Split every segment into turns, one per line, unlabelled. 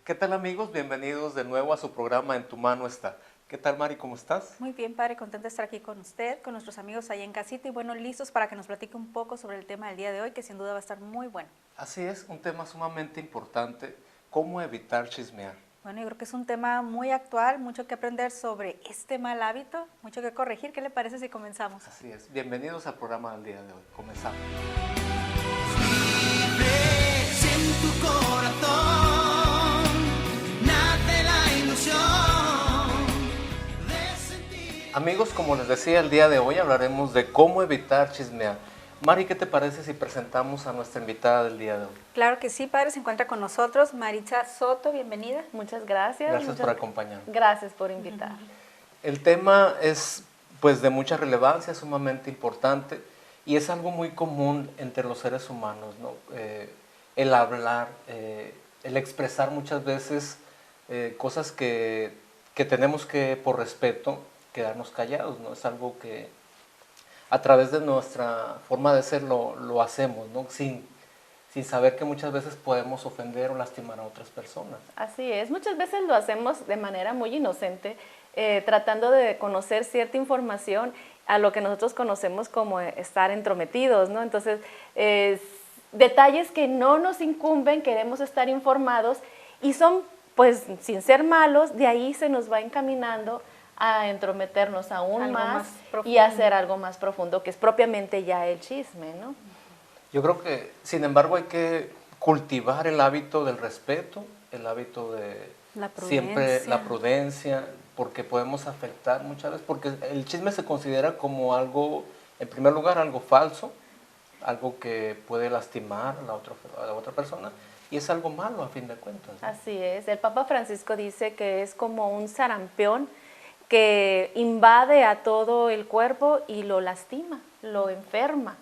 ¿Qué tal amigos? Bienvenidos de nuevo a su programa En tu mano está. ¿Qué tal Mari? ¿Cómo estás?
Muy bien, padre, contenta de estar aquí con usted, con nuestros amigos allá en casita y bueno, listos para que nos platique un poco sobre el tema del día de hoy, que sin duda va a estar muy bueno.
Así es, un tema sumamente importante, cómo evitar chismear.
Bueno, yo creo que es un tema muy actual, mucho que aprender sobre este mal hábito, mucho que corregir. ¿Qué le parece si comenzamos?
Así es, bienvenidos al programa del día de hoy. Comenzamos.
Vives en tu corazón, nace la ilusión de sentir.
Amigos, como les decía, el día de hoy hablaremos de cómo evitar chismear. Mari, ¿qué te parece si presentamos a nuestra invitada del día de hoy?
Claro que sí, padre, se encuentra con nosotros Maritza Soto, bienvenida.
Muchas gracias.
Gracias por acompañarnos.
Gracias por invitar.
El tema es pues de mucha relevancia, sumamente importante y es algo muy común entre los seres humanos, ¿no? El hablar, el expresar muchas veces cosas que tenemos que, por respeto, quedarnos callados, ¿no? Es algo que a través de nuestra forma de ser lo hacemos, ¿no? Sin saber que muchas veces podemos ofender o lastimar a otras personas.
Así es, muchas veces lo hacemos de manera muy inocente, tratando de conocer cierta información a lo que nosotros conocemos como estar entrometidos, ¿no? Entonces, detalles que no nos incumben, queremos estar informados y son, pues, sin ser malos, de ahí se nos va encaminando a entrometernos aún
Algo más
y
profundo.
hacer algo más profundo, que es propiamente ya el chisme, ¿no?
Yo creo que, sin embargo, hay que cultivar el hábito del respeto, el hábito de
La
siempre
prudencia.
la prudencia, porque podemos afectar muchas veces, porque el chisme se considera como algo, en primer lugar, algo falso, algo que puede lastimar a la otra persona, y es algo malo a fin de cuentas, ¿no?
Así es, el Papa Francisco dice que es como un sarampión que invade a todo el cuerpo y lo lastima, lo enferma.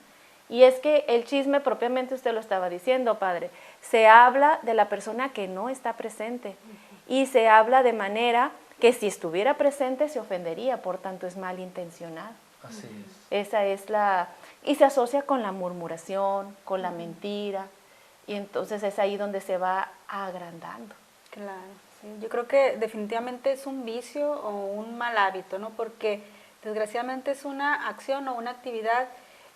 Y es que el chisme, propiamente usted lo estaba diciendo, padre, se habla de la persona que no está presente y se habla de manera que si estuviera presente se ofendería, por tanto es malintencionado.
Así es.
Esa es la... Y se asocia con la murmuración, con la mentira, y entonces es ahí donde se va agrandando.
Claro, sí. Yo creo que definitivamente es un vicio o un mal hábito, ¿no? Porque desgraciadamente es una acción o una actividad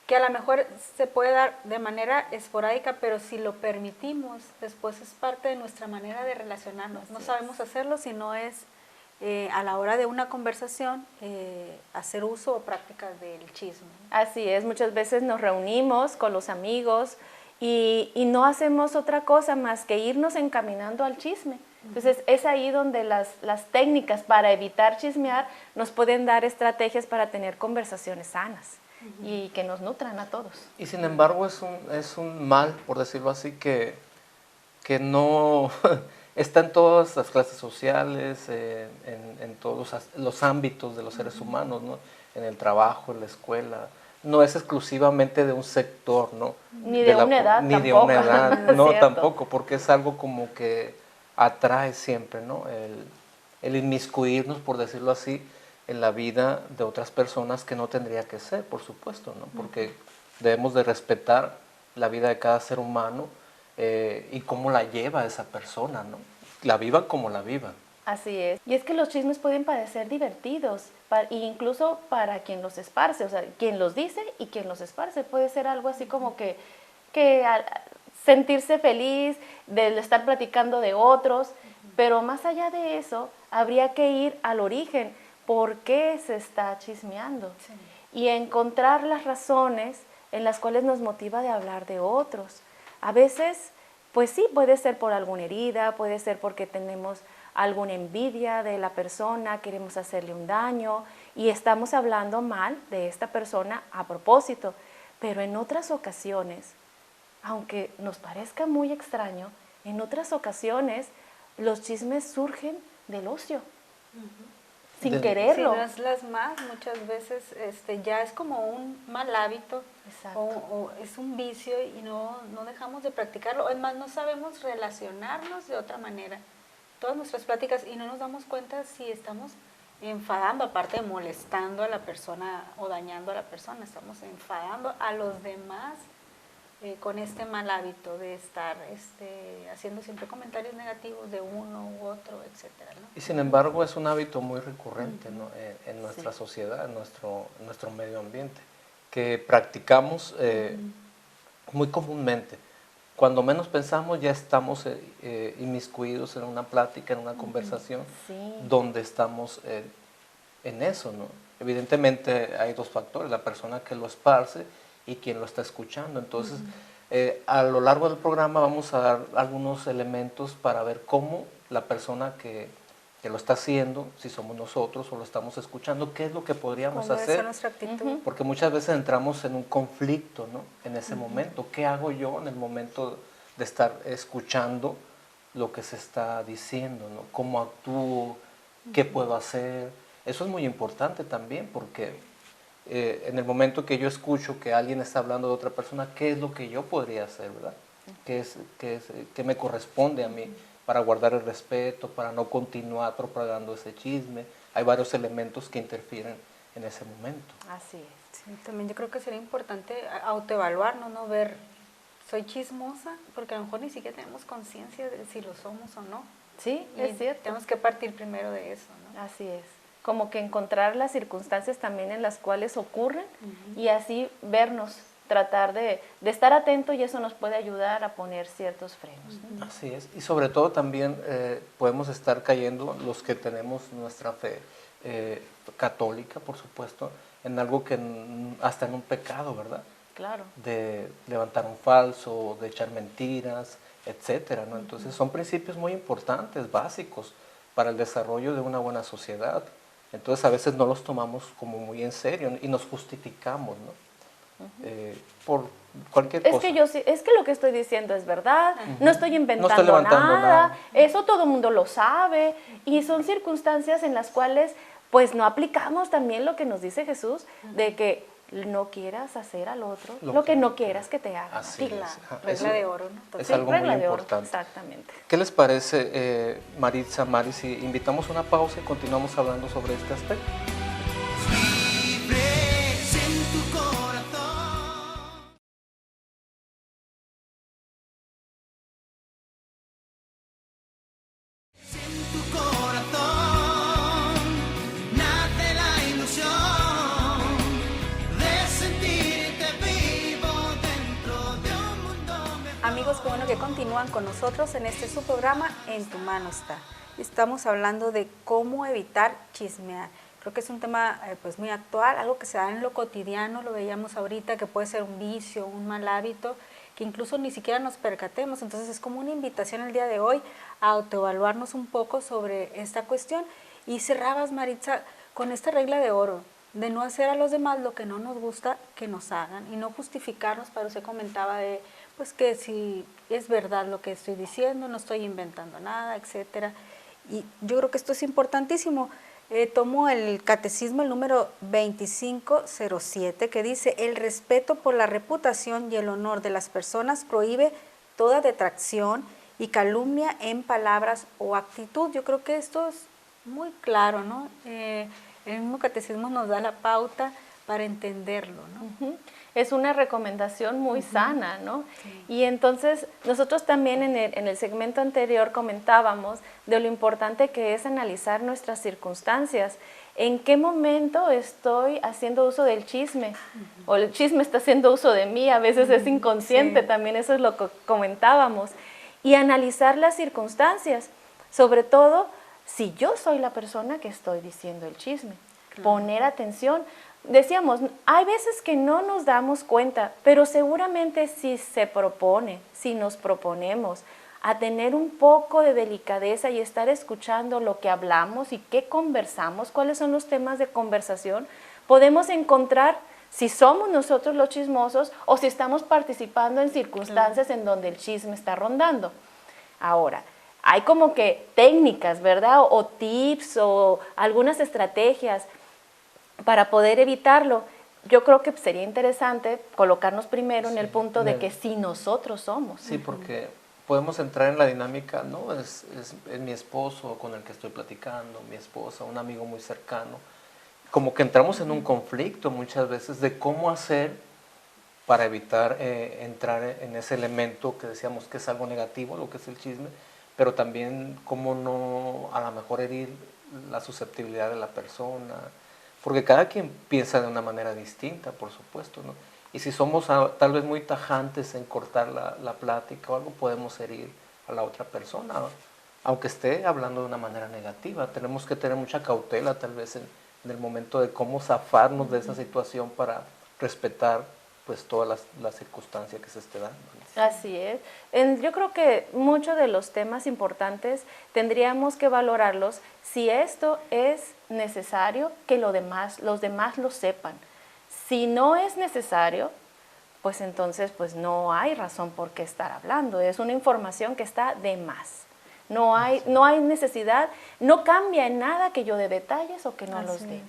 que a lo mejor se puede dar de manera esporádica, pero si lo permitimos, después es parte de nuestra manera de relacionarnos. No sabemos hacerlo si no es a la hora de una conversación hacer uso o práctica del chisme.
Así es, muchas veces nos reunimos con los amigos y no hacemos otra cosa más que irnos encaminando al chisme. Entonces es ahí donde las técnicas para evitar chismear nos pueden dar estrategias para tener conversaciones sanas y que nos nutran a todos.
Y sin embargo es un mal, por decirlo así, que no está en todas las clases sociales, en todos los ámbitos de los seres humanos, ¿no? En el trabajo, en la escuela. No es exclusivamente de un sector, ¿no?
Ni de una edad
ni de
tampoco.
una edad, no,
Cierto.
tampoco, porque es algo como que atrae siempre, ¿no? El inmiscuirnos, por decirlo así, en la vida de otras personas que no tendría que ser, por supuesto, ¿no? Porque debemos de respetar la vida de cada ser humano y cómo la lleva esa persona, ¿no? La viva como la viva.
Así es. Y es que los chismes pueden parecer divertidos, incluso para quien los esparce, o sea, quien los dice y quien los esparce. Puede ser algo así como que sentirse feliz de estar platicando de otros, pero más allá de eso, habría que ir al origen. ¿Por qué se está chismeando?
Sí.
Y encontrar las razones en las cuales nos motiva de hablar de otros. A veces, pues sí, puede ser por alguna herida, puede ser porque tenemos alguna envidia de la persona, queremos hacerle un daño y estamos hablando mal de esta persona a propósito. Pero en otras ocasiones, aunque nos parezca muy extraño, en otras ocasiones los chismes surgen del ocio. Sin quererlo.
Si no es las más, muchas veces ya es como un mal hábito.
Exacto.
O es un vicio y no dejamos de practicarlo. Es más, no sabemos relacionarnos de otra manera. Todas nuestras pláticas y no nos damos cuenta si estamos enfadando, aparte de molestando a la persona o dañando a la persona, estamos enfadando a los demás con este mal hábito de estar haciendo siempre comentarios negativos de uno u otro, etcétera, ¿no?
Y sin embargo es un hábito muy recurrente, ¿no? En nuestra sociedad, en nuestro medio ambiente, que practicamos muy comúnmente. Cuando menos pensamos ya estamos inmiscuidos en una plática, en una conversación,
Sí.
donde estamos en eso, ¿no? Evidentemente hay dos factores, la persona que lo esparce y quien lo está escuchando. Entonces, a lo largo del programa vamos a dar algunos elementos para ver cómo la persona que lo está haciendo, si somos nosotros o lo estamos escuchando, qué es lo que podríamos
¿Cómo debe ser
hacer.
nuestra actitud?
Porque muchas veces entramos en un conflicto, ¿no? En ese momento. ¿Qué hago yo en el momento de estar escuchando lo que se está diciendo, ¿no? ¿Cómo actúo? ¿Qué puedo hacer? Eso es muy importante también porque en el momento que yo escucho que alguien está hablando de otra persona, ¿qué es lo que yo podría hacer, verdad? ¿Qué me corresponde a mí para guardar el respeto, para no continuar propagando ese chisme? Hay varios elementos que interfieren en ese momento.
Así es.
Sí, también yo creo que sería importante autoevaluarnos, ¿no? Ver, ¿soy chismosa? Porque a lo mejor ni siquiera tenemos conciencia de si lo somos o no.
Sí,
Y
es cierto.
tenemos que partir primero de eso, ¿no?
Así es. Como que encontrar las circunstancias también en las cuales ocurren y así vernos, tratar de estar atento, y eso nos puede ayudar a poner ciertos frenos, ¿no?
Así es. Y sobre todo también podemos estar cayendo, los que tenemos nuestra fe católica, por supuesto, en algo que hasta en un pecado, ¿verdad?
Claro.
De levantar un falso, de echar mentiras, etcétera, ¿no? Entonces son principios muy importantes, básicos para el desarrollo de una buena sociedad. Entonces a veces no los tomamos como muy en serio y nos justificamos, ¿no? Por cualquier cosa.
Es que lo que estoy diciendo es verdad, no estoy inventando
No estoy levantando nada.
eso todo el mundo lo sabe, y son circunstancias en las cuales pues no aplicamos también lo que nos dice Jesús, de que no quieras hacer al otro lo que no quieras que te haga.
Así es. Ajá.
Regla de oro, ¿no?
Es
Sí,
algo muy
regla de oro,
importante.
exactamente.
¿Qué les parece, Maritza, Mari, si invitamos una pausa y continuamos hablando sobre este aspecto?
Vibres en tu corazón. En tu corazón nace la ilusión de sentirte vivo dentro de un mundo mejor.
Amigos, qué bueno que continúan con nosotros en este su programa En tu mano está. Estamos hablando de cómo evitar chismear. Creo que es un tema pues muy actual, algo que se da en lo cotidiano, lo veíamos ahorita, que puede ser un vicio, un mal hábito, que incluso ni siquiera nos percatemos. Entonces es como una invitación el día de hoy a autoevaluarnos un poco sobre esta cuestión. Y cerrabas, Maritza, con esta regla de oro, de no hacer a los demás lo que no nos gusta que nos hagan y no justificarnos. Para usted comentaba de pues que si es verdad lo que estoy diciendo, no estoy inventando nada, etcétera. Y yo creo que esto es importantísimo. Tomo el catecismo, el número 2507, que dice: el respeto por la reputación y el honor de las personas prohíbe toda detracción y calumnia en palabras o actitud. Yo creo que esto es muy claro, ¿no? El mismo catecismo nos da la pauta para entenderlo, ¿no?
Es una recomendación muy sana, ¿no? Sí. Y entonces nosotros también en el segmento anterior comentábamos de lo importante que es analizar nuestras circunstancias. ¿En qué momento estoy haciendo uso del chisme? O el chisme está haciendo uso de mí, a veces es inconsciente, también eso es lo que comentábamos. Y analizar las circunstancias, sobre todo si yo soy la persona que estoy diciendo el chisme. Poner atención. Decíamos, hay veces que no nos damos cuenta, pero seguramente si se propone, si nos proponemos a tener un poco de delicadeza y estar escuchando lo que hablamos y qué conversamos, cuáles son los temas de conversación, podemos encontrar si somos nosotros los chismosos o si estamos participando en circunstancias en donde el chisme está rondando. Ahora, hay como que técnicas, ¿verdad? O tips o algunas estrategias para poder evitarlo. Yo creo que sería interesante colocarnos primero en el punto de que si nosotros somos.
Sí, porque podemos entrar en la dinámica, ¿no? Es mi esposo con el que estoy platicando, mi esposa, un amigo muy cercano. Como que entramos en un conflicto muchas veces de cómo hacer para evitar entrar en ese elemento que decíamos que es algo negativo, lo que es el chisme, pero también cómo no a lo mejor herir la susceptibilidad de la persona, porque cada quien piensa de una manera distinta, por supuesto, ¿no? Y si somos tal vez muy tajantes en cortar la plática o algo, podemos herir a la otra persona, aunque esté hablando de una manera negativa. Tenemos que tener mucha cautela tal vez en el momento de cómo zafarnos de esa situación para respetar pues todas las circunstancias que se esté dando.
Así es. Yo creo que muchos de los temas importantes tendríamos que valorarlos si esto es necesario que los demás lo sepan. Si no es necesario, pues entonces pues no hay razón por qué estar hablando. Es una información que está de más. No hay necesidad, no cambia en nada que yo dé detalles o que no los dé.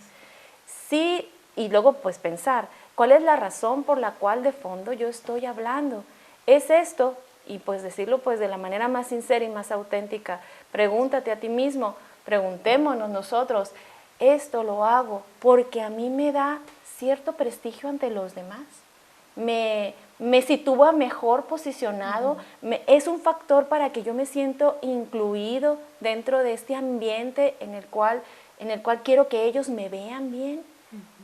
Sí, y luego pues pensar, ¿cuál es la razón por la cual de fondo yo estoy hablando? ¿Es esto? Y pues decirlo pues de la manera más sincera y más auténtica. Pregúntate a ti mismo, preguntémonos nosotros, esto lo hago porque a mí me da cierto prestigio ante los demás. Me sitúa mejor posicionado, es un factor para que yo me siento incluido dentro de este ambiente en el cual quiero que ellos me vean bien.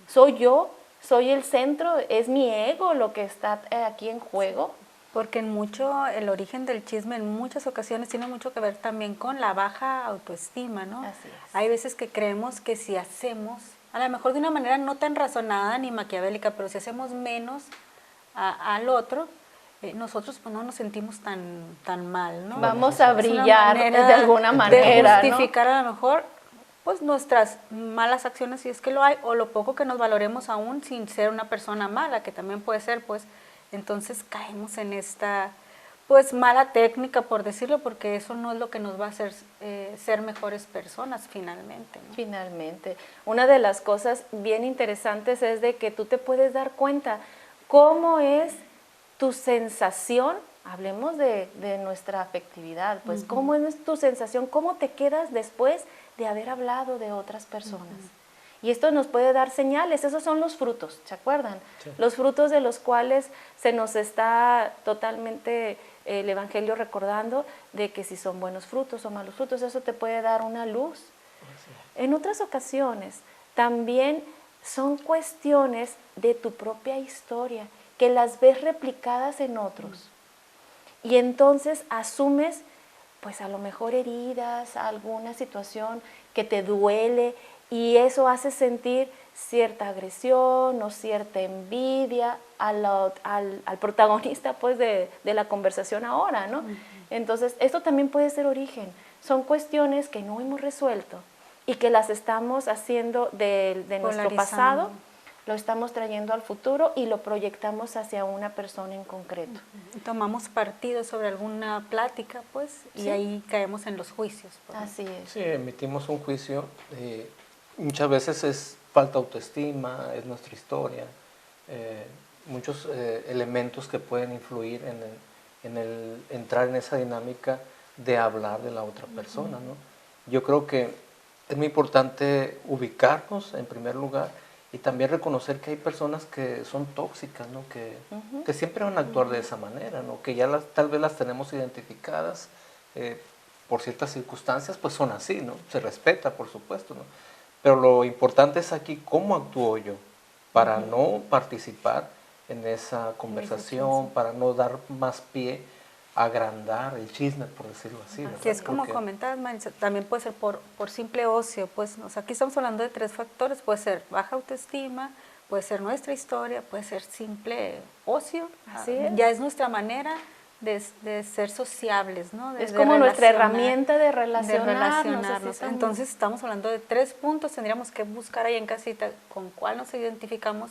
Soy yo, soy el centro, es mi ego lo que está aquí en juego.
Porque el origen del chisme en muchas ocasiones tiene mucho que ver también con la baja autoestima, ¿no?
Así es.
Hay veces que creemos que si hacemos, a lo mejor de una manera no tan razonada ni maquiavélica, pero si hacemos menos al otro, nosotros pues no nos sentimos tan mal, ¿no?
Vamos a brillar de
manera
alguna manera,
de justificar a lo mejor pues nuestras malas acciones, si es que lo hay, o lo poco que nos valoremos aún sin ser una persona mala, que también puede ser, pues, entonces caemos en esta, pues, mala técnica, por decirlo, porque eso no es lo que nos va a hacer ser mejores personas finalmente, ¿no?
Finalmente. Una de las cosas bien interesantes es de que tú te puedes dar cuenta cómo es tu sensación, hablemos de nuestra afectividad, pues, cómo es tu sensación, cómo te quedas después de haber hablado de otras personas. Y esto nos puede dar señales, esos son los frutos, ¿se acuerdan? Sí. Los frutos de los cuales se nos está totalmente el Evangelio recordando de que si son buenos frutos o malos frutos, eso te puede dar una luz. En otras ocasiones también son cuestiones de tu propia historia, que las ves replicadas en otros. Y entonces asumes pues a lo mejor heridas, alguna situación que te duele y eso hace sentir cierta agresión o cierta envidia al protagonista pues de la conversación ahora, ¿no? Entonces, esto también puede ser origen. Son cuestiones que no hemos resuelto y que las estamos haciendo de nuestro pasado, lo estamos trayendo al futuro y lo proyectamos hacia una persona en concreto.
Tomamos partido sobre alguna plática, pues, y ahí caemos en los juicios.
Así es.
Sí, emitimos un juicio. Muchas veces es falta de autoestima, es nuestra historia, muchos elementos que pueden influir en el entrar en esa dinámica de hablar de la otra persona, ¿no? Yo creo que es muy importante ubicarnos en primer lugar y también reconocer que hay personas que son tóxicas, ¿no? Que siempre van a actuar de esa manera, ¿no? Que ya tal vez las tenemos identificadas por ciertas circunstancias, pues son así, ¿no? Se respeta, por supuesto, ¿no? Pero lo importante es aquí cómo actúo yo para no participar en esa conversación, para no dar más pie a agrandar el chisme, por decirlo así. ¿verdad?
Que es como comentabas, Marisa, también puede ser por simple ocio, pues, o sea, aquí estamos hablando de 3 factores, puede ser baja autoestima, puede ser nuestra historia, puede ser simple ocio,
así es.
Ya es nuestra manera de ser sociables, ¿no?
Es como nuestra herramienta de relacionarnos.
Entonces estamos hablando de 3 puntos, tendríamos que buscar ahí en casita con cuál nos identificamos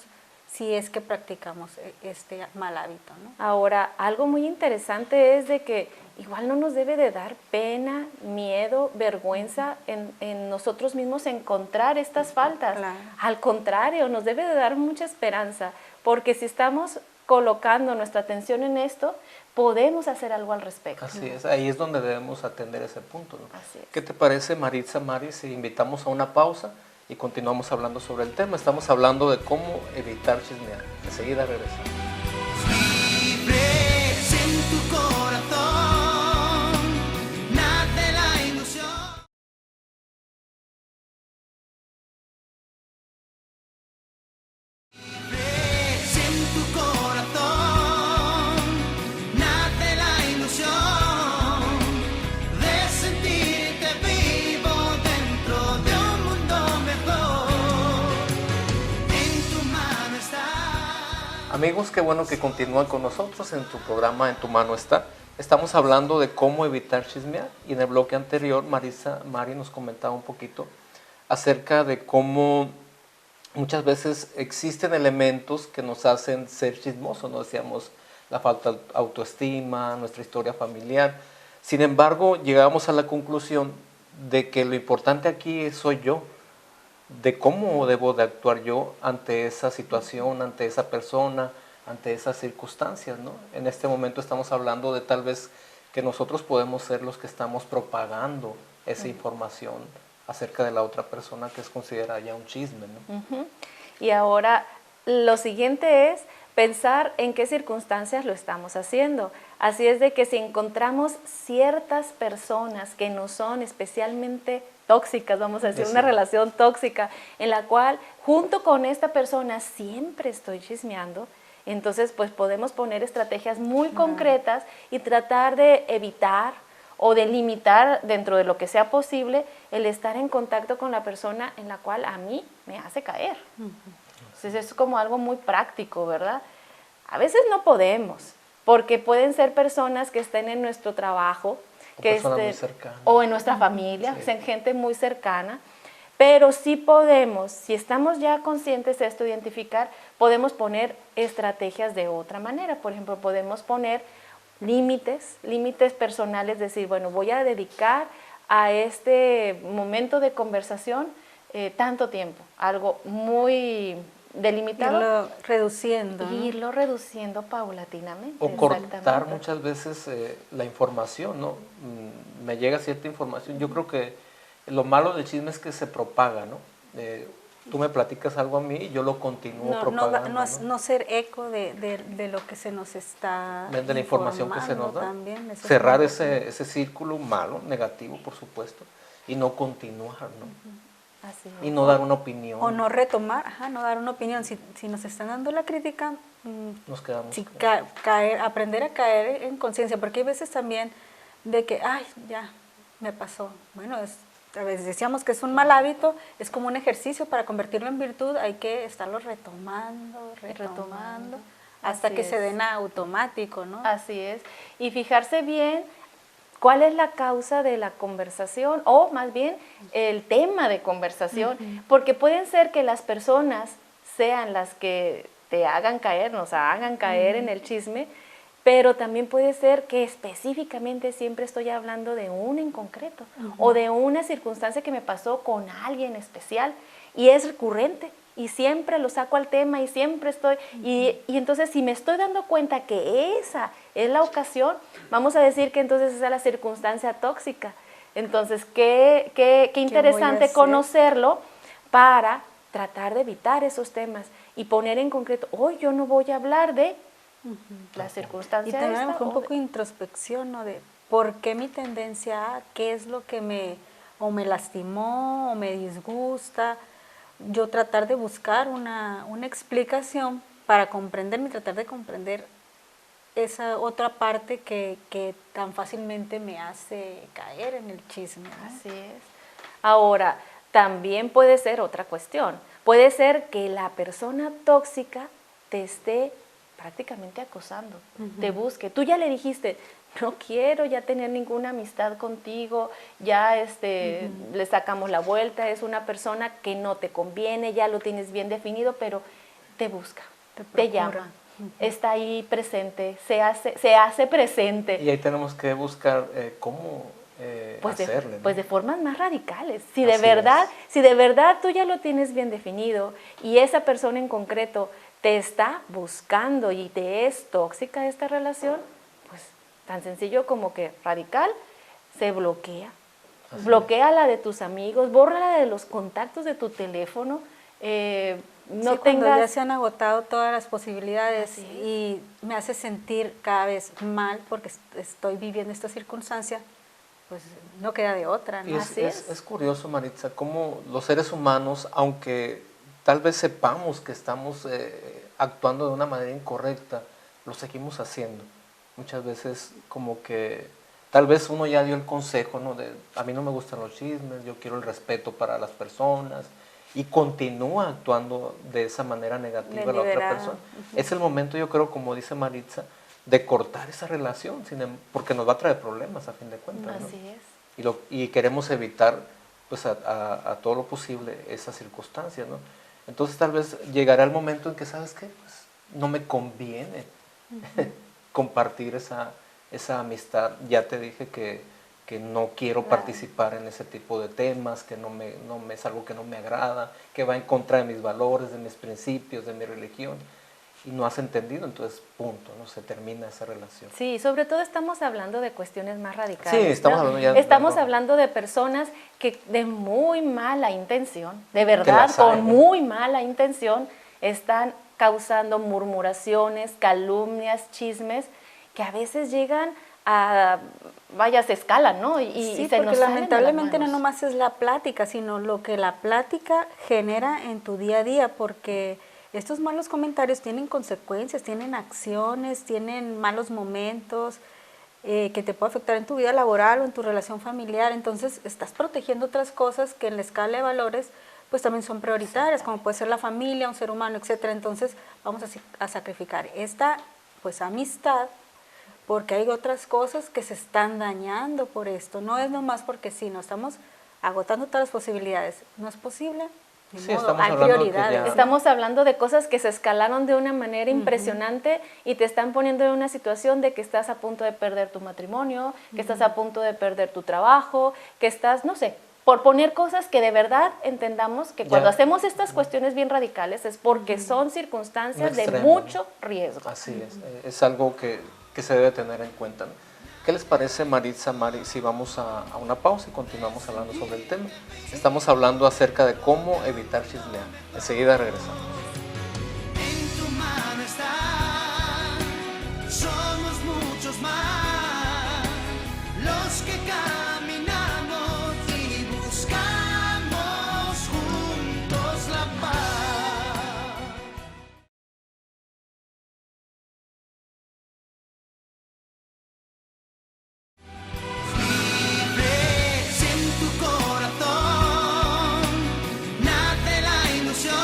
si es que practicamos este mal hábito, ¿no?
Ahora, algo muy interesante es de que igual no nos debe de dar pena, miedo, vergüenza en nosotros mismos encontrar estas faltas.
Claro.
Al contrario, nos debe de dar mucha esperanza, porque si estamos colocando nuestra atención en esto, podemos hacer algo al respecto.
Así es, ahí es donde debemos atender ese punto, ¿no?
Así es.
¿Qué te parece, Maritza, Mari, si invitamos a una pausa y continuamos hablando sobre el tema? Estamos hablando de cómo evitar chismear. Enseguida regresamos. Amigos, qué bueno que continúan con nosotros en tu programa En tu mano está. Estamos hablando de cómo evitar chismear y en el bloque anterior Mari nos comentaba un poquito acerca de cómo muchas veces existen elementos que nos hacen ser chismosos, ¿no? Decíamos la falta de autoestima, nuestra historia familiar. Sin embargo, llegamos a la conclusión de que lo importante aquí soy yo, de cómo debo de actuar yo ante esa situación, ante esa persona, ante esas circunstancias, ¿no? En este momento estamos hablando de tal vez que nosotros podemos ser los que estamos propagando esa información acerca de la otra persona que es considerada ya un chisme, ¿no?
Ujú. Y ahora lo siguiente es pensar en qué circunstancias lo estamos haciendo. Así es de que si encontramos ciertas personas que no son especialmente tóxicas, vamos a decir, una relación tóxica en la cual junto con esta persona siempre estoy chismeando, entonces pues podemos poner estrategias muy concretas y tratar de evitar o de limitar dentro de lo que sea posible el estar en contacto con la persona en la cual a mí me hace caer. Entonces es como algo muy práctico, ¿verdad? A veces no podemos, porque pueden ser personas que estén en nuestro trabajo, que
muy cercanas,
o en nuestra familia, que sean gente muy cercana, pero sí podemos, si estamos ya conscientes de esto, identificar, podemos poner estrategias de otra manera. Por ejemplo, podemos poner límites personales, decir, bueno, voy a dedicar a este momento de conversación tanto tiempo, algo muy delimitado.
Irlo reduciendo, ¿no?
Irlo reduciendo paulatinamente.
O cortar muchas veces la información, ¿no? Me llega cierta información. Yo creo que lo malo del chisme es que se propaga, ¿no? Tú me platicas algo a mí y yo lo continúo propagando.
No ser eco de lo que se nos está
de la información que se nos da.
También,
cerrar ese círculo malo, negativo, por supuesto, y no continuar, ¿no?
Así es.
Y no dar una opinión.
O no retomar, no dar una opinión. Si nos están dando la crítica,
nos quedamos.
Sí, aprender a caer en conciencia, porque hay veces también de que, ay, ya, me pasó. Bueno, a veces decíamos que es un mal hábito, es como un ejercicio para convertirlo en virtud, hay que estarlo retomando, hasta
Así
que
es.
se den automático, ¿no?
Así es. Y fijarse bien cuál es la causa de la conversación o más bien el tema de conversación, porque pueden ser que las personas sean las que te hagan caer, nos hagan caer en el chisme, pero también puede ser que específicamente siempre estoy hablando de uno en concreto o de una circunstancia que me pasó con alguien especial y es recurrente. Y siempre lo saco al tema y siempre estoy, y entonces si me estoy dando cuenta que esa es la ocasión, vamos a decir que entonces esa es la circunstancia tóxica. Entonces, qué interesante conocerlo para tratar de evitar esos temas y poner en concreto, hoy yo no voy a hablar de la circunstancia.
Y también un poco de introspección, ¿no? De por qué mi tendencia a, qué es lo que me lastimó o me disgusta. Yo tratar de buscar una explicación para comprenderme y tratar de comprender esa otra parte que tan fácilmente me hace caer en el chisme, ¿no?
Así es. Ahora, también puede ser otra cuestión. Puede ser que la persona tóxica te esté prácticamente acosando, te busque. Tú ya le dijiste, no quiero ya tener ninguna amistad contigo, ya le sacamos la vuelta, es una persona que no te conviene, ya lo tienes bien definido, pero te busca, te llama, está ahí presente, se hace presente.
Y ahí tenemos que buscar cómo hacerle, ¿no?
Pues de formas más radicales. Si de verdad tú ya lo tienes bien definido y esa persona en concreto te está buscando y te es tóxica esta relación, pues tan sencillo como que radical, se bloquea. Bloquea la de tus amigos, bórrala de los contactos de tu teléfono.
Cuando ya se han agotado todas las posibilidades y me hace sentir cada vez mal porque estoy viviendo esta circunstancia, pues no queda de otra, ¿no?
Es curioso, Maritza, cómo los seres humanos, aunque tal vez sepamos que estamos actuando de una manera incorrecta, lo seguimos haciendo. Muchas veces como que tal vez uno ya dio el consejo, ¿no? A mí no me gustan los chismes, yo quiero el respeto para las personas y continúa actuando de esa manera negativa a la otra
Deliberada.
persona. Es el momento, yo creo, como dice Maritza, de cortar esa relación, porque nos va a traer problemas a fin de cuentas, ¿no?
Así es.
Y queremos evitar pues a todo lo posible esas circunstancias, ¿no? Entonces tal vez llegará el momento en que, ¿sabes qué? Pues no me conviene compartir esa amistad. Ya te dije que no quiero participar en ese tipo de temas, que es algo que no me agrada, que va en contra de mis valores, de mis principios, de mi religión. Y no has entendido, entonces punto, ¿no? Se termina esa relación.
Sí, sobre todo estamos hablando de cuestiones más radicales.
Sí, estamos
¿no?
hablando ya
Estamos
de-
hablando de personas que de muy mala intención, de
Que
verdad,
las hay,
con
¿eh?
muy mala intención, están causando murmuraciones, calumnias, chismes, que a veces llegan a, vaya, se escalan, ¿no? Y
Sí,
se
porque
nos salen de las
lamentablemente no
manos.
nomás es la plática, sino lo que la plática genera en tu día a día, porque estos malos comentarios tienen consecuencias, tienen acciones, tienen malos momentos que te puede afectar en tu vida laboral o en tu relación familiar. Entonces estás protegiendo otras cosas que en la escala de valores pues también son prioritarias, como puede ser la familia, un ser humano, etcétera. Entonces vamos a sacrificar esta pues amistad porque hay otras cosas que se están dañando por esto. No es nomás porque sí, no estamos agotando todas las posibilidades. No es posible, ni
Sí,
modo,
estamos
hay
hablando de que
prioridades.
ya-
¿no?
Estamos hablando de cosas que se escalaron de una manera impresionante y te están poniendo en una situación de que estás a punto de perder tu matrimonio, que estás a punto de perder tu trabajo, que estás, no sé, por poner cosas que de verdad entendamos que cuando
Ya.
hacemos estas cuestiones bien radicales es porque son circunstancias
Un
de
extremo,
mucho riesgo.
Así es algo que se debe tener en cuenta, ¿no? ¿Qué les parece, Maritza, Mari, si vamos a una pausa y continuamos hablando sobre el tema? Estamos hablando acerca de cómo evitar chismear. Enseguida regresamos.
En tu mano está, somos muchos más los que caminamos y buscamos juntos la paz. Vives en tu corazón, nace la ilusión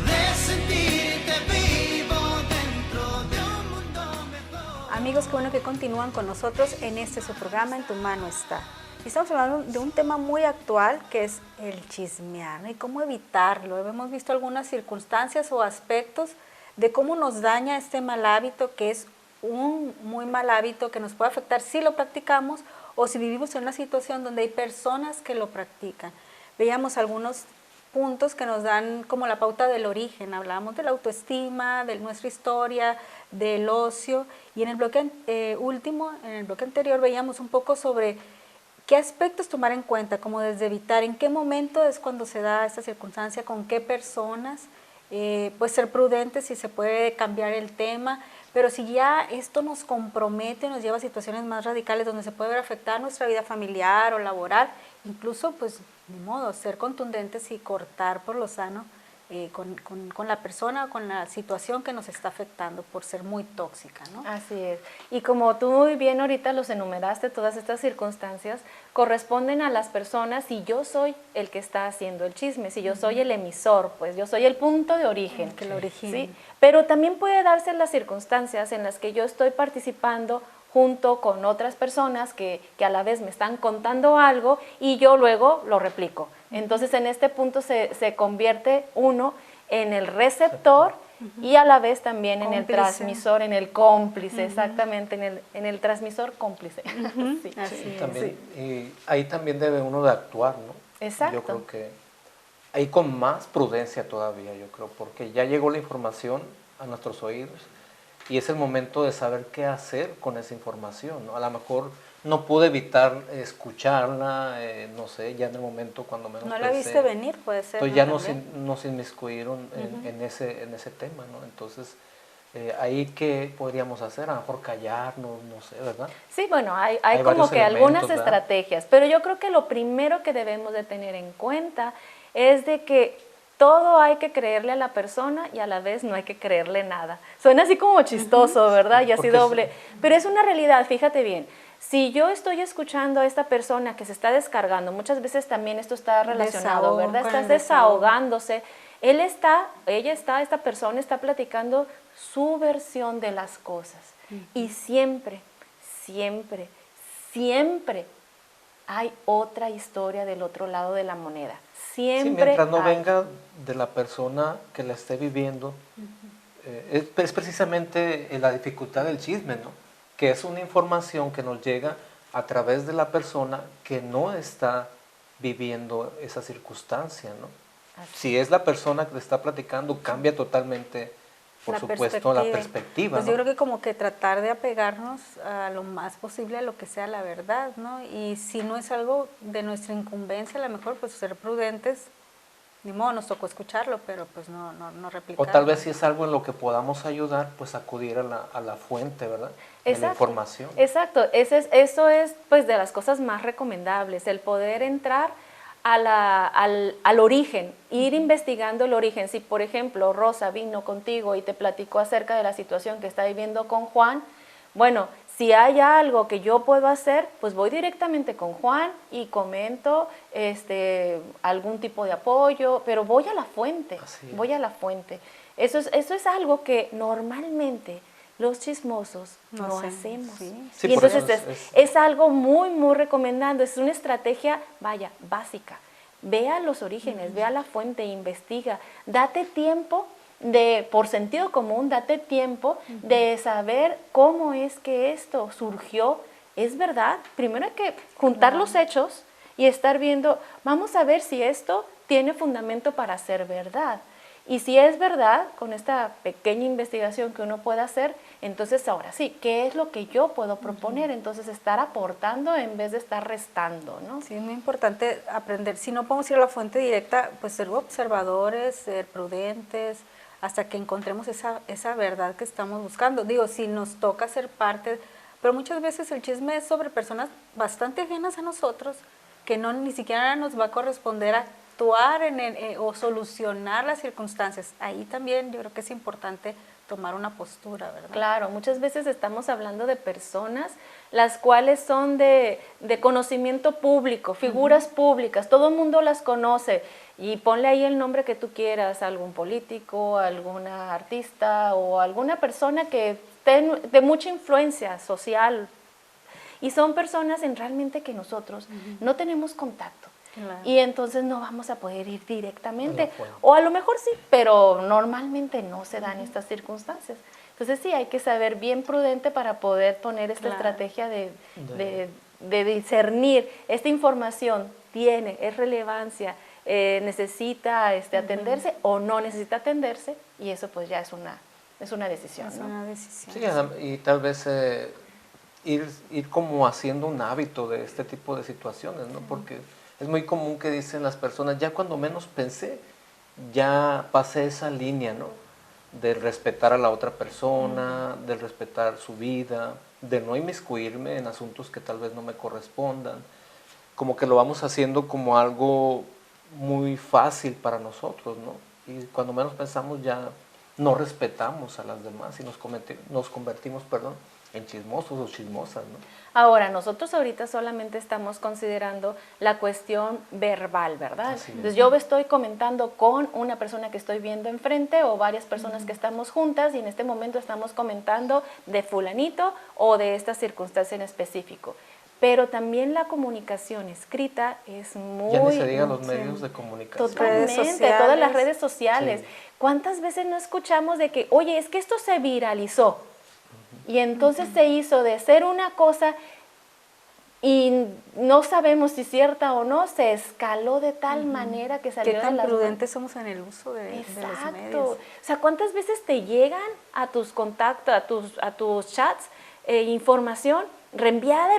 de sentirte vivo dentro de un mundo mejor.
Amigos, qué bueno que continúan con nosotros en este su programa, En tu mano está. Y estamos hablando de un tema muy actual que es el chismear, ¿no? Y cómo evitarlo. Hemos visto algunas circunstancias o aspectos de cómo nos daña este mal hábito, que es un muy mal hábito que nos puede afectar si lo practicamos o si vivimos en una situación donde hay personas que lo practican. Veíamos algunos puntos que nos dan como la pauta del origen. Hablábamos de la autoestima, de nuestra historia, del ocio, y en el bloque último, en el bloque anterior, veíamos un poco sobre qué aspectos tomar en cuenta, como desde evitar, en qué momento es cuando se da esta circunstancia, con qué personas, pues ser prudentes si se puede cambiar el tema, pero si ya esto nos compromete, nos lleva a situaciones más radicales donde se puede ver afectar nuestra vida familiar o laboral, incluso pues ni modo, ser contundentes y cortar por lo sano con la persona o con la situación que nos está afectando por ser muy tóxica, ¿no?
Así es. Y como tú muy bien ahorita los enumeraste, todas estas circunstancias corresponden a las personas si yo soy el que está haciendo el chisme, si yo soy el emisor, pues yo soy el punto de origen.
Que lo origine.
¿Sí? Pero también puede darse las circunstancias en las que yo estoy participando junto con otras personas que a la vez me están contando algo y yo luego lo replico. Entonces en este punto se convierte uno en el receptor y a la vez también en el
Cómplice.
transmisor, en el cómplice, exactamente, en el transmisor cómplice. Sí.
Así es.
También, y ahí también debe uno de actuar, ¿no?
Exacto.
Yo creo que ahí con más prudencia todavía, yo creo, porque ya llegó la información a nuestros oídos y es el momento de saber qué hacer con esa información, ¿no? A lo mejor no pude evitar escucharla, no sé, ya en el momento cuando menos
No la
pensé.
viste venir, puede ser.
Entonces
¿no?
ya
También.
nos inmiscuyeron en ese tema, ¿no? Entonces, ahí qué podríamos hacer, a lo mejor callarnos, no sé, ¿verdad?
Sí, bueno, hay
Hay
como
varios
que algunas
elementos, ¿verdad?
estrategias, pero yo creo que lo primero que debemos de tener en cuenta es de que todo hay que creerle a la persona y a la vez no hay que creerle nada. Suena así como chistoso, ¿verdad? Y así
Porque
doble, pero es una realidad, fíjate bien. Si yo estoy escuchando a esta persona que se está descargando, muchas veces también esto está relacionado,
Desahogo,
¿verdad?
con
Estás
el desahogo.
desahogándose. Esta persona está platicando su versión de las cosas. Y siempre, siempre, siempre hay otra historia del otro lado de la moneda.
Sí,
Siempre
mientras no
hay.
venga de la persona que la esté viviendo, es precisamente la dificultad del chisme, ¿no? Que es una información que nos llega a través de la persona que no está viviendo esa circunstancia, ¿no? Si es la persona que le está platicando, cambia totalmente, por
La
supuesto, la perspectiva,
Pues
¿no?
yo creo que como que tratar de apegarnos a lo más posible a lo que sea la verdad, ¿no? Y si no es algo de nuestra incumbencia, a lo mejor pues ser prudentes, ni modo, nos tocó escucharlo, pero pues no
O
replicarlo.
tal vez si es algo en lo que podamos ayudar, pues acudir a la fuente, ¿verdad? De la información.
Exacto, eso es pues de las cosas más recomendables, el poder entrar al origen, ir investigando el origen. Si por ejemplo Rosa vino contigo y te platicó acerca de la situación que está viviendo con Juan, bueno, si hay algo que yo puedo hacer, pues voy directamente con Juan y comento algún tipo de apoyo, pero voy a la fuente,
Así es.
voy a la fuente. Eso es algo que normalmente los chismosos no hacemos.
Sí.
Sí,
Y
por
entonces
eso
es algo muy, muy recomendado, es una estrategia, vaya, básica. Ve a los orígenes, ve a la fuente, investiga, date tiempo por sentido común, date tiempo de saber cómo es que esto surgió. ¿Es verdad? Primero hay que juntar los hechos y estar viendo, vamos a ver si esto tiene fundamento para ser verdad. Y si es verdad, con esta pequeña investigación que uno puede hacer, entonces ahora sí, ¿qué es lo que yo puedo proponer? Entonces estar aportando en vez de estar restando, ¿no?
Sí, es muy importante aprender. Si no podemos ir a la fuente directa, pues ser observadores, ser prudentes, hasta que encontremos esa verdad que estamos buscando. Digo, si nos toca ser parte, pero muchas veces el chisme es sobre personas bastante ajenas a nosotros, que ni siquiera nos va a corresponder actuar o solucionar las circunstancias. Ahí también yo creo que es importante tomar una postura, ¿verdad?
Claro, muchas veces estamos hablando de personas las cuales son de conocimiento público, figuras públicas, todo el mundo las conoce y ponle ahí el nombre que tú quieras, algún político, alguna artista o alguna persona que esté de mucha influencia social y son personas realmente que nosotros no tenemos contacto.
Claro.
Y entonces no vamos a poder ir directamente,
A la fuente.
o a lo mejor sí, pero normalmente no se dan estas circunstancias. Entonces sí, hay que saber bien prudente para poder poner esta
Claro.
estrategia de discernir, esta información es relevancia, necesita atenderse o no necesita atenderse, y eso pues ya es una decisión,
Es
¿no?
una decisión.
Sí, y tal vez ir como haciendo un hábito de este tipo de situaciones, ¿no? Porque es muy común que dicen las personas, ya cuando menos pensé, ya pasé esa línea, ¿no? De respetar a la otra persona, de respetar su vida, de no inmiscuirme en asuntos que tal vez no me correspondan. Como que lo vamos haciendo como algo muy fácil para nosotros, ¿no? Y cuando menos pensamos ya no respetamos a las demás y nos convertimos, en chismosos o chismosas, ¿no?
Ahora, nosotros ahorita solamente estamos considerando la cuestión verbal, ¿verdad?
Así es.
Entonces yo estoy comentando con una persona que estoy viendo enfrente o varias personas que estamos juntas y en este momento estamos comentando de fulanito o de esta circunstancia en específico. Pero también la comunicación escrita es muy...
Ya ni se digan los
sí.
medios de comunicación.
Totalmente,
Redes sociales.
todas las redes sociales.
Sí.
¿Cuántas veces no escuchamos de que, oye, es que esto se viralizó? Y entonces se hizo de ser una cosa y no sabemos si cierta o no, se escaló de tal manera que salió
¿Qué
de
tan
las
prudentes somos en el uso de los
Exacto.
medios?
O sea, ¿cuántas veces te llegan a tus contactos, a tus chats, información reenviada,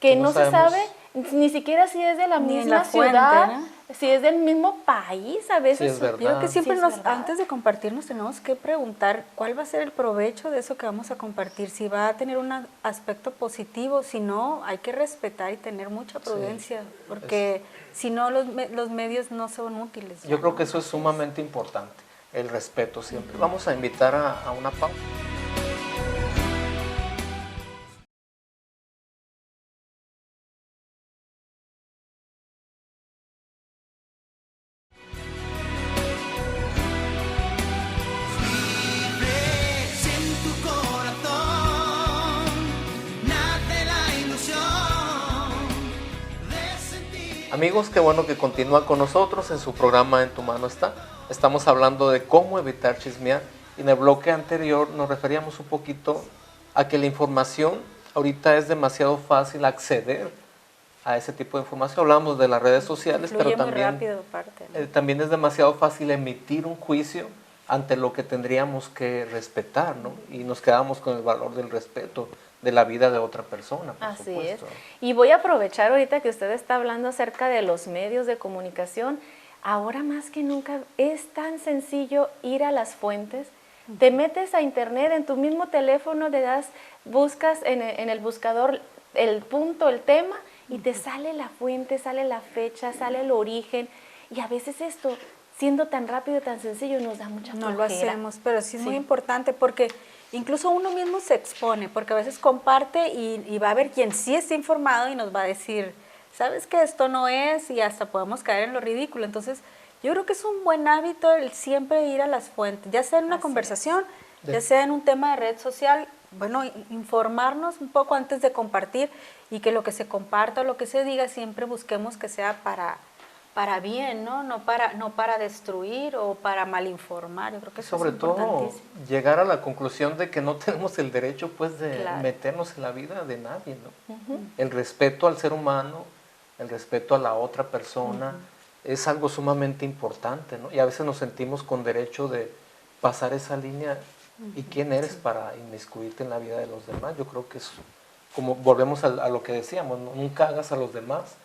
que
no
no se
sabemos.
sabe ni siquiera si es de la
Ni en
misma
la fuente,
ciudad,
¿no?
si es del mismo país, a veces.
Sí, es verdad.
Yo creo que siempre
Sí, es verdad.
antes de compartir nos tenemos que preguntar cuál va a ser el provecho de eso que vamos a compartir, si va a tener un aspecto positivo, si no, hay que respetar y tener mucha prudencia, porque si no los medios no son útiles.
Yo creo que eso es sumamente importante, el respeto siempre. Vamos a invitar a una pausa. Amigos, qué bueno que continúan con nosotros en su programa En tu mano está. Estamos hablando de cómo evitar chismear y en el bloque anterior nos referíamos un poquito a que la información ahorita es demasiado fácil acceder a ese tipo de información. Hablamos de las redes sociales,
Fluye
pero
muy
también,
rápido, aparte, ¿no?
también es demasiado fácil emitir un juicio ante lo que tendríamos que respetar, ¿no? Y nos quedamos con el valor del respeto de la vida de otra persona, por
Así
supuesto.
es. Y voy a aprovechar ahorita que usted está hablando acerca de los medios de comunicación. Ahora más que nunca es tan sencillo ir a las fuentes. Te metes a internet en tu mismo teléfono, buscas en el buscador el punto, el tema, y te sale la fuente, sale la fecha, sale el origen. Y a veces esto, siendo tan rápido y tan sencillo, nos da mucha
No lo
flojera.
hacemos, pero sí es muy
Sí.
importante porque incluso uno mismo se expone, porque a veces comparte y va a haber quien sí está informado y nos va a decir, sabes que esto no es, y hasta podemos caer en lo ridículo. Entonces, yo creo que es un buen hábito el siempre ir a las fuentes, ya sea en una
Así
conversación,
es.
ya sea en un tema de red social, bueno, informarnos un poco antes de compartir y que lo que se comparta o lo que se diga siempre busquemos que sea para bien, ¿no? No para destruir o para malinformar. Yo creo que eso
Sobre
es
todo
importantísimo.
llegar a la conclusión de que no tenemos el derecho pues de
Claro.
meternos en la vida de nadie, ¿no? El respeto al ser humano, el respeto a la otra persona es algo sumamente importante, ¿no? Y a veces nos sentimos con derecho de pasar esa línea. ¿Y quién eres para inmiscuirte en la vida de los demás? Yo creo que es como volvemos a lo que decíamos, ¿no? Nunca hagas a los demás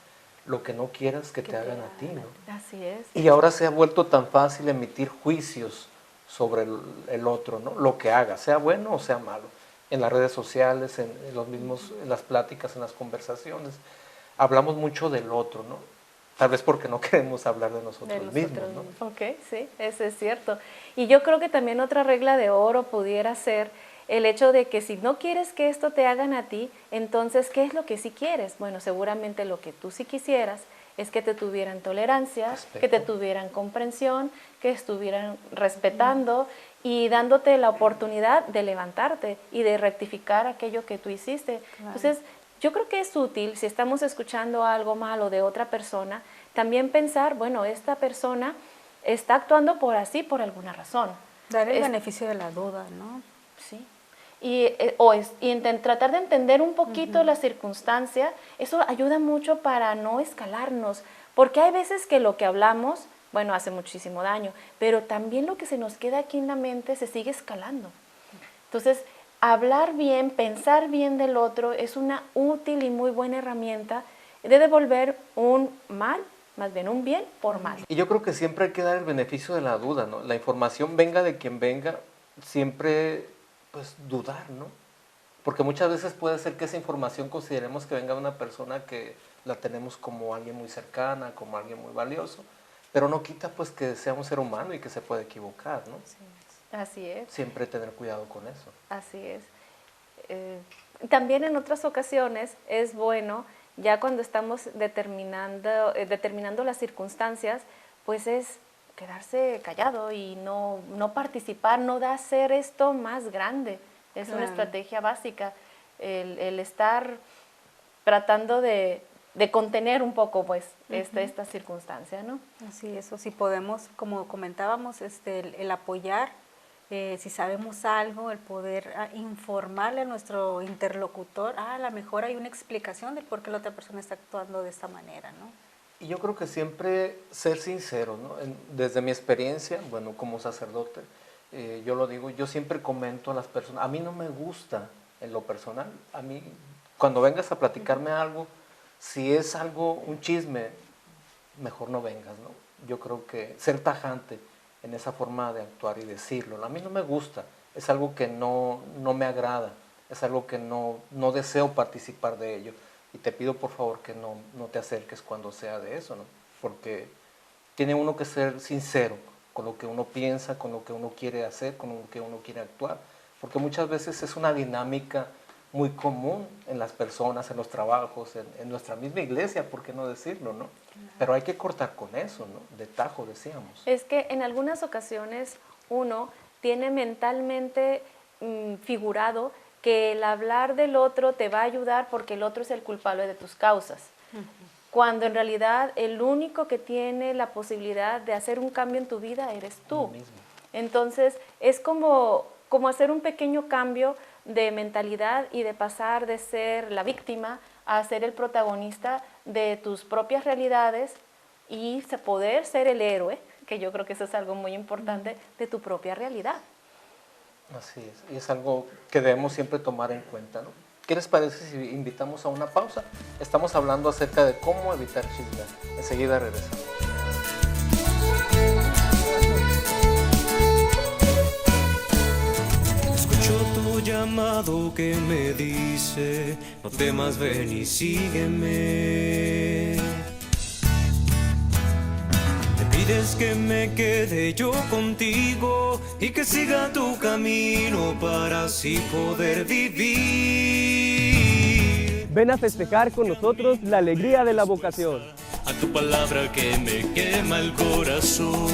lo que no quieras que te hagan a ti, ¿no?
Así es.
Y ahora se ha vuelto tan fácil emitir juicios sobre el otro, ¿no? Lo que haga, sea bueno o sea malo. En las redes sociales, en en las pláticas, en las conversaciones. Hablamos mucho del otro, ¿no? Tal vez porque no queremos hablar de nosotros mismos, ¿no?
Ok, sí, eso es cierto. Y yo creo que también otra regla de oro pudiera ser el hecho de que si no quieres que esto te hagan a ti, entonces, ¿qué es lo que sí quieres? Bueno, seguramente lo que tú sí quisieras es que te tuvieran tolerancia,
Respeto.
que te tuvieran comprensión, que estuvieran respetando y dándote la oportunidad de levantarte y de rectificar aquello que tú hiciste. Entonces, yo creo que es útil, si estamos escuchando algo malo de otra persona, también pensar, bueno, esta persona está actuando por alguna razón.
Dar el
Es-
beneficio de la duda, ¿no?
Sí. Y tratar de entender un poquito la circunstancia, eso ayuda mucho para no escalarnos, porque hay veces que lo que hablamos, bueno, hace muchísimo daño, pero también lo que se nos queda aquí en la mente se sigue escalando. Entonces, hablar bien, pensar bien del otro es una útil y muy buena herramienta de devolver un mal, más bien un bien por mal.
Y yo creo que siempre hay que dar el beneficio de la duda, ¿no? La información venga de quien venga, siempre pues dudar, ¿no? Porque muchas veces puede ser que esa información consideremos que venga de una persona que la tenemos como alguien muy cercana, como alguien muy valioso, pero no quita pues que sea un ser humano y que se puede equivocar, ¿no?
Así es.
Siempre tener cuidado con eso.
Así es. También en otras ocasiones es bueno, ya cuando estamos determinando las circunstancias, pues es quedarse callado y no participar, no da hacer esto más grande. Es una
Claro.
estrategia básica, el estar tratando de contener un poco pues esta circunstancia, ¿no?
Así, eso sí podemos, como comentábamos, el apoyar, si sabemos algo, el poder informarle a nuestro interlocutor, a lo mejor hay una explicación de por qué la otra persona está actuando de esta manera, ¿no?
Y yo creo que siempre ser sincero, ¿no? Desde mi experiencia, bueno, como sacerdote, yo lo digo, yo siempre comento a las personas, a mí no me gusta en lo personal, a mí cuando vengas a platicarme algo, si es algo, un chisme, mejor no vengas, ¿no? Yo creo que ser tajante en esa forma de actuar y decirlo, a mí no me gusta, es algo que no me agrada, es algo que no deseo participar de ello. Y te pido por favor que no te acerques cuando sea de eso, ¿no? Porque tiene uno que ser sincero con lo que uno piensa, con lo que uno quiere hacer, con lo que uno quiere actuar. Porque muchas veces es una dinámica muy común en las personas, en los trabajos, en nuestra misma iglesia, ¿por qué no decirlo, no? Pero hay que cortar con eso, ¿no? De tajo, decíamos.
Es que en algunas ocasiones uno tiene mentalmente figurado que el hablar del otro te va a ayudar porque el otro es el culpable de tus causas. cuando en realidad el único que tiene la posibilidad de hacer un cambio en tu vida eres tú.
mismo.
Entonces es como hacer un pequeño cambio de mentalidad y de pasar de ser la víctima a ser el protagonista de tus propias realidades y poder ser el héroe, que yo creo que eso es algo muy importante, de tu propia realidad.
Así es, y es algo que debemos siempre tomar en cuenta, ¿no? ¿Qué les parece si invitamos a una pausa? Estamos hablando acerca de cómo evitar chismear. Enseguida regresamos.
Escucho tu llamado que me dice, no temas, ven y sígueme. Me pides que me quede yo contigo y que siga tu camino para así poder vivir.
Ven a festejar con nosotros la alegría de la vocación.
A tu palabra que me quema el corazón.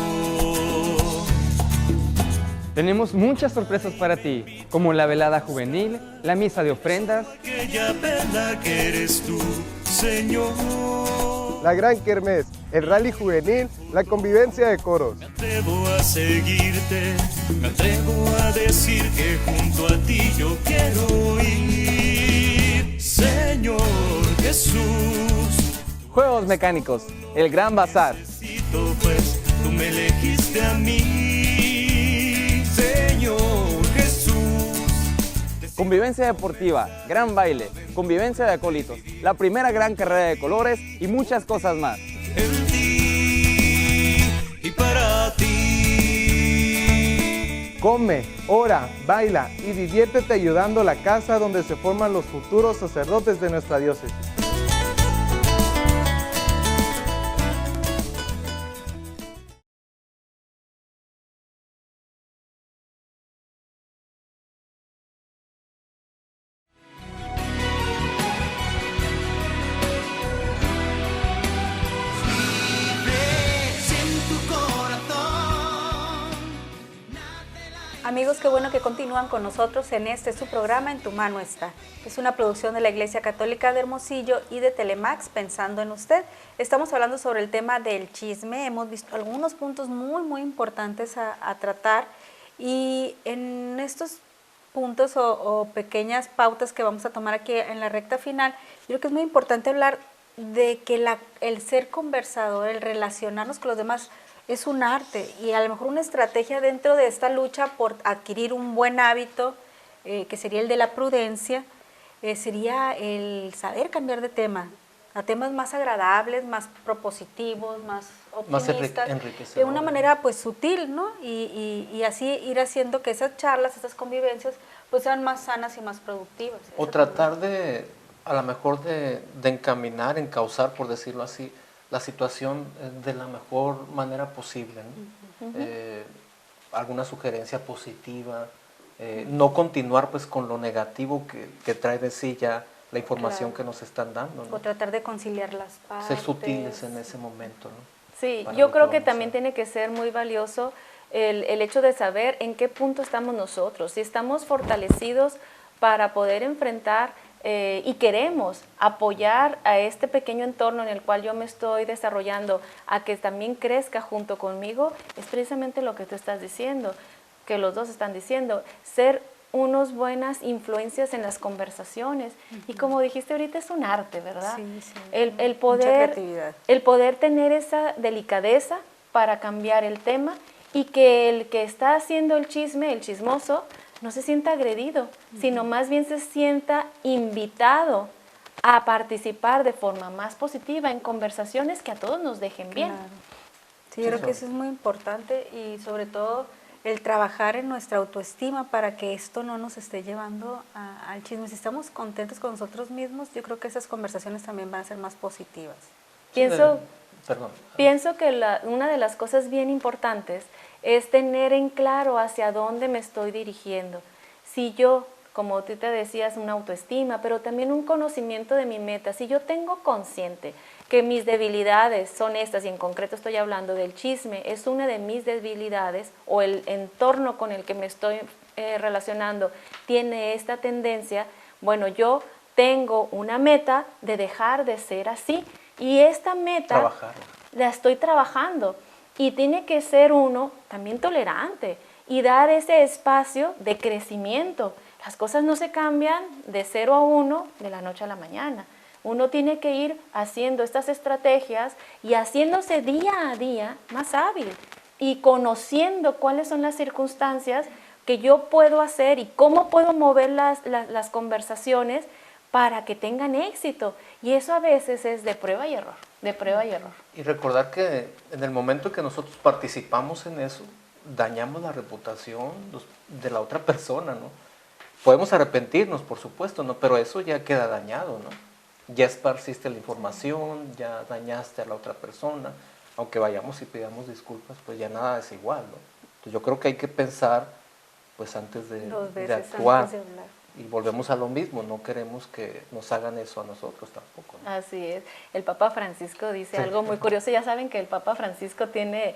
Tenemos muchas sorpresas para ti, como la velada juvenil, la misa de ofrendas,
Aquella verdad que eres tú, Señor.
la gran kermés, el rally juvenil, la convivencia de coros.
Me atrevo a seguirte, me atrevo a decir que junto a ti yo quiero ir, Señor Jesús.
juegos mecánicos, el gran bazar,
Necesito, pues tú me elegiste a mí, Señor Jesús.
convivencia deportiva, gran baile, convivencia de acólitos, la primera gran carrera de colores y muchas cosas más.
En ti y para ti.
Come, ora, baila y diviértete ayudando a la casa donde se forman los futuros sacerdotes de nuestra diócesis.
En tu corazón.
Amigos, qué bueno que continúan con nosotros en su programa En tu mano está. Es una producción de la Iglesia Católica de Hermosillo y de Telemax, Pensando en Usted. Estamos hablando sobre el tema del chisme. Hemos visto algunos puntos muy importantes a tratar, y en estos puntos o pequeñas pautas que vamos a tomar aquí en la recta final, yo creo que es muy importante hablar de que el ser conversador, el relacionarnos con los demás, es un arte, y a lo mejor una estrategia dentro de esta lucha por adquirir un buen hábito, que sería el de la prudencia, sería el saber cambiar de tema a temas más agradables, más propositivos, más optimistas,
enriquecedores.
de una manera pues sutil, ¿no? Y así ir haciendo que esas charlas, esas convivencias, pues sean más sanas y más productivas.
O tratar de, a lo mejor de encaminar, encauzar, por decirlo así, la situación de la mejor manera posible, ¿no? Alguna sugerencia positiva, no continuar pues con lo negativo que trae de sí ya la información
Claro.
que nos están dando, ¿no?
O tratar de conciliar las partes.
Ser sutiles en ese momento, ¿no?
Sí,
Para
yo
lo
creo
que
que
vamos a
también
hacer.
tiene que ser muy valioso el hecho de saber en qué punto estamos nosotros, si estamos fortalecidos para poder enfrentar y queremos apoyar a este pequeño entorno en el cual yo me estoy desarrollando, a que también crezca junto conmigo, es precisamente lo que tú estás diciendo, que los dos están diciendo, ser unas buenas influencias en las conversaciones. Y como dijiste ahorita, es un arte, ¿verdad?
Sí, sí.
El
Mucha
poder,
creatividad.
el poder tener esa delicadeza para cambiar el tema, y que el que está haciendo el chisme, el chismoso, no se sienta agredido, sino más bien se sienta invitado a participar de forma más positiva en conversaciones que a todos nos dejen bien.
Claro. Sí, yo creo que eso es muy importante, y sobre todo el trabajar en nuestra autoestima para que esto no nos esté llevando al chisme. Si estamos contentos con nosotros mismos, yo creo que esas conversaciones también van a ser más positivas.
Pienso
Perdón.
Pienso que una de las cosas bien importantes es tener en claro hacia dónde me estoy dirigiendo. Si yo, como tú te decías, una autoestima, pero también un conocimiento de mi meta, si yo tengo consciente que mis debilidades son estas, y en concreto estoy hablando del chisme, es una de mis debilidades, o el entorno con el que me estoy relacionando tiene esta tendencia, bueno, yo tengo una meta de dejar de ser así. Y esta meta
Trabajar.
la estoy trabajando y tiene que ser uno también tolerante y dar ese espacio de crecimiento. Las cosas no se cambian de 0 a 1 de la noche a la mañana. Uno tiene que ir haciendo estas estrategias y haciéndose día a día más hábil y conociendo cuáles son las circunstancias que yo puedo hacer y cómo puedo mover las conversaciones para que tengan éxito. Y eso a veces es de prueba y error, de prueba y error.
Y recordar que en el momento que nosotros participamos en eso, dañamos la reputación de la otra persona, ¿no? Podemos arrepentirnos, por supuesto, ¿no? Pero eso ya queda dañado, ¿no? Ya esparciste la información, ya dañaste a la otra persona. Aunque vayamos y pidamos disculpas, pues ya nada es igual, ¿no? Entonces yo creo que hay que pensar, pues antes de actuar.
Antes de hablar.
Y volvemos a lo mismo, no queremos que nos hagan eso a nosotros tampoco, ¿no?
Así es. El Papa Francisco dice
Sí.
algo muy curioso. Ya saben que el Papa Francisco tiene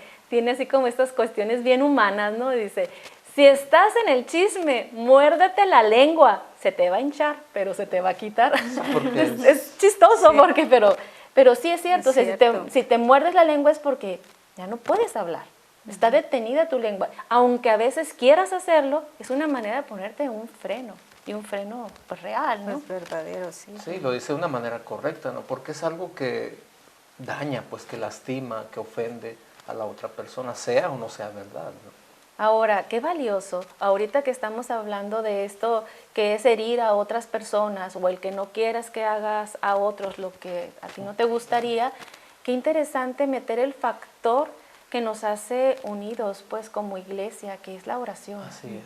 así como estas cuestiones bien humanas, ¿no? Dice, si estás en el chisme, muérdete la lengua. Se te va a hinchar, pero se te va a quitar.
Porque
Es chistoso, porque, pero sí es cierto.
Es
O sea,
cierto.
si te muerdes la lengua es porque ya no puedes hablar. Está detenida tu lengua. Aunque a veces quieras hacerlo, es una manera de ponerte un freno. Y un freno pues real, ¿no?
Es verdadero, sí.
sí, lo dice de una manera correcta, ¿no? Porque es algo que daña, pues que lastima, que ofende a la otra persona, sea o no sea verdad, ¿no?
Ahora, qué valioso, ahorita que estamos hablando de esto, que es herir a otras personas o el que no quieras que hagas a otros lo que a ti no te gustaría, qué interesante meter el factor que nos hace unidos, pues como iglesia, que es la oración.
Así es.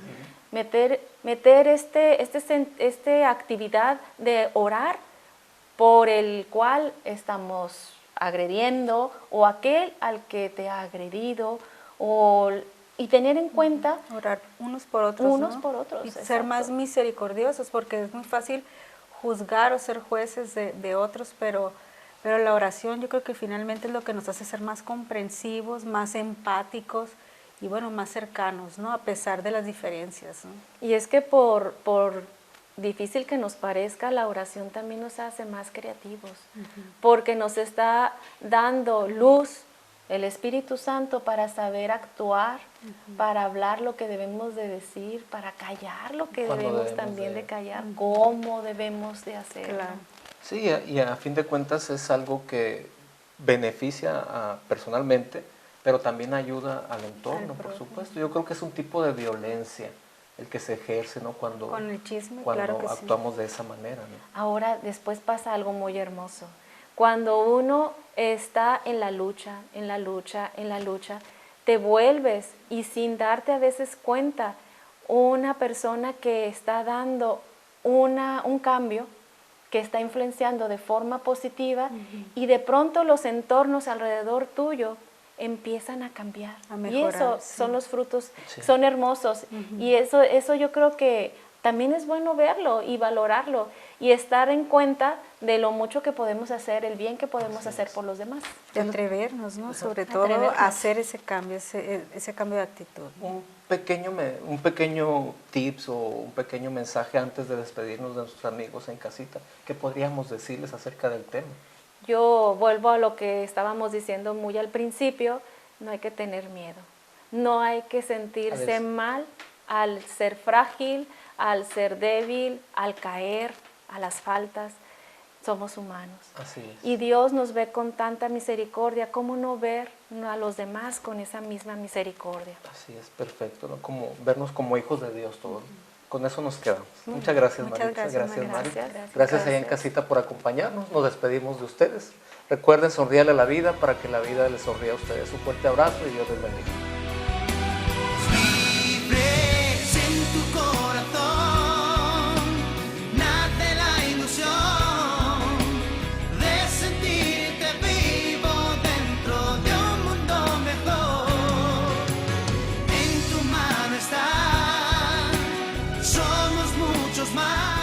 Meter esta actividad de orar por el cual estamos agrediendo o aquel al que te ha agredido y tener en cuenta
Orar unos por otros,
unos
¿no?
por otros,
Y ser
exacto.
más misericordiosos, porque es muy fácil juzgar o ser jueces de otros, pero la oración yo creo que finalmente es lo que nos hace ser más comprensivos, más empáticos y bueno, más cercanos, ¿no? A pesar de las diferencias, ¿no?
Y es que por difícil que nos parezca, la oración también nos hace más creativos, porque nos está dando luz el Espíritu Santo para saber actuar, para hablar lo que debemos de decir, para callar lo que
Cuando
debemos
debemos
también
de-
de callar, cómo debemos de hacerlo.
Claro.
Sí, y a fin de cuentas es algo que beneficia personalmente, pero también ayuda al entorno, por supuesto. Yo creo que es un tipo de violencia el que se ejerce, ¿no? Cuando
Con el chisme,
cuando
claro que sí.
actuamos de esa manera, ¿no?
Ahora, después pasa algo muy hermoso. Cuando uno está en la lucha, te vuelves y sin darte a veces cuenta, una persona que está dando un cambio, que está influenciando de forma positiva y de pronto los entornos alrededor tuyo empiezan a cambiar.
A
Y
mejorar,
eso
sí.
son los frutos,
Sí.
son hermosos. Y eso yo creo que también es bueno verlo y valorarlo y estar en cuenta de lo mucho que podemos hacer, el bien que podemos hacer por los demás.
De atrevernos, ¿no? Sobre todo
Atrevernos.
a hacer ese cambio de actitud.
Un pequeño tips o un pequeño mensaje antes de despedirnos de nuestros amigos en casita, ¿qué podríamos decirles acerca del tema?
Yo vuelvo a lo que estábamos diciendo muy al principio, no hay que tener miedo, no hay que sentirse mal al ser frágil, al ser débil, al caer, a las faltas. Somos humanos.
Así es.
Y Dios nos ve con tanta misericordia, ¿cómo no ver a los demás con esa misma misericordia?
Así es, perfecto, ¿no? Como vernos como hijos de Dios todos. Con eso nos quedamos. Muchas gracias,
Muchas
Maritza.
gracias,
Gracias, Mari.
Gracias.
Gracias allá en casita por acompañarnos. Nos despedimos de ustedes. Recuerden sonreírle a la vida para que la vida les sonría a ustedes. Un fuerte abrazo y Dios les bendiga.
Libres en tu corazón, nace la ilusión de sentirte vivo dentro de un mundo mejor. En tu mano está, somos muchos más.